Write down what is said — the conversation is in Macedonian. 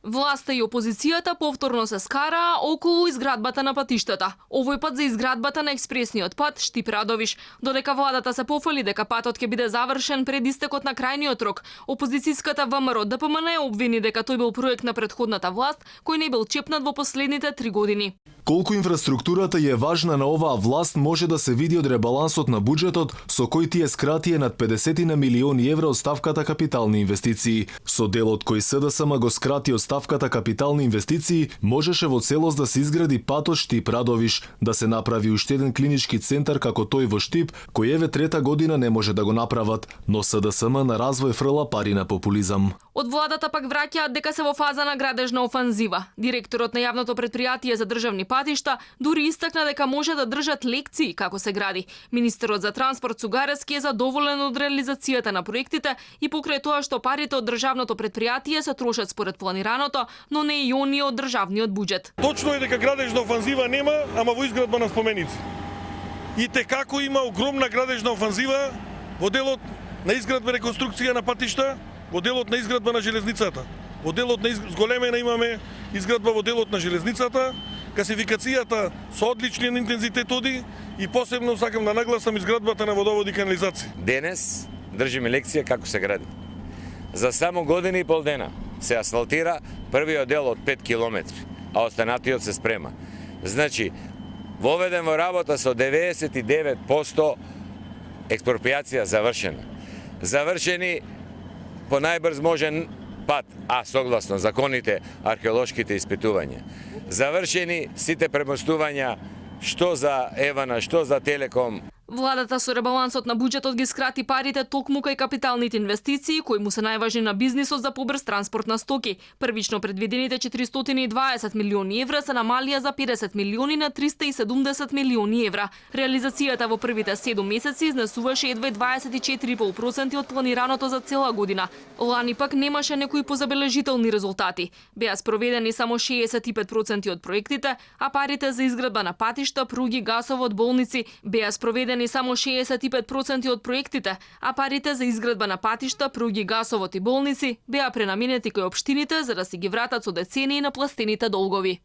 Власта и опозицијата повторно се скараа околу изградбата на патиштата. Овој пат за изградбата на експресниот пат Штип-Радовиш. Додека владата се пофали дека патот ќе биде завршен пред истекот на крајниот рок, опозицијската ВМРО ДПМН обвини дека тој бил проект на претходната власт кој не бил чепнат во последните 3 години. Колку инфраструктурата е важна на оваа власт може да се види од ребалансот на буџетот со кој тие скратие над 50 на милиони евра од ставката капитални инвестиции. Со делот кој СДСМ го скрати од ставката капитални инвестиции, можеше во целост да се изгради патот Штип-Радовиш, да се направи уште еден клинички центар како тој во Штип, кој еве трета година не може да го направат, но СДСМ на развој фрла пари на популизам. Од владата пак враќаат дека се во фаза на градежна офанзива. Директорот на јавното претпријатие за државни патишта дури истакна дека може да држат лекции како се гради. Министерот за транспорт Цугарески е задоволен од реализацијата на проектите и покрај тоа што парите од државното претпријатие се трошат според планираното, но не и оние од државниот буџет. Точно е дека градежна офанзива нема, ама во изградба на споменици. И како има огромна градежна офанзива во делот на изградба реконструкција на патишта, во делот на изградба на железницата. Во делот на зголемена имаме изградба во делот на железницата, гасификацијата со одличен интензитет оди и посебно сакам да нагласам изградбата на водовод и канализација. Денес држиме лекција како се гради. За само година и пол дена се асфалтира првиот дел од 5 километри, а останатиот се спрема. Значи, воведен во работа со 99% експроприација завршена. Завршени по најбрз можен пат, а согласно законите археолошките испитувања. Завршени сите премостувања што за Евана, што за Телеком. Владата со ребалансот на буџетот ги скрати парите токму кај капиталните инвестиции, кои му се најважни на бизнисот за побрз транспорт на стоки. Првично предвидените 420 милиони евра се намалија за 50 милиони на 370 милиони евра. Реализацијата во првите 7 месеци изнесуваше едва 24,5% од планираното за цела година. Лани пак немаше некои позабележителни резултати. Беа спроведени само 65% од проектите, а парите за изградба на патишта, пруги, гасовод, болници беа спроведени само 65% од проектите, а парите за изградба на патишта, пруги, гасовод и болници беа пренаменети кај општините за да си ги вратат со децении на пластените долгови.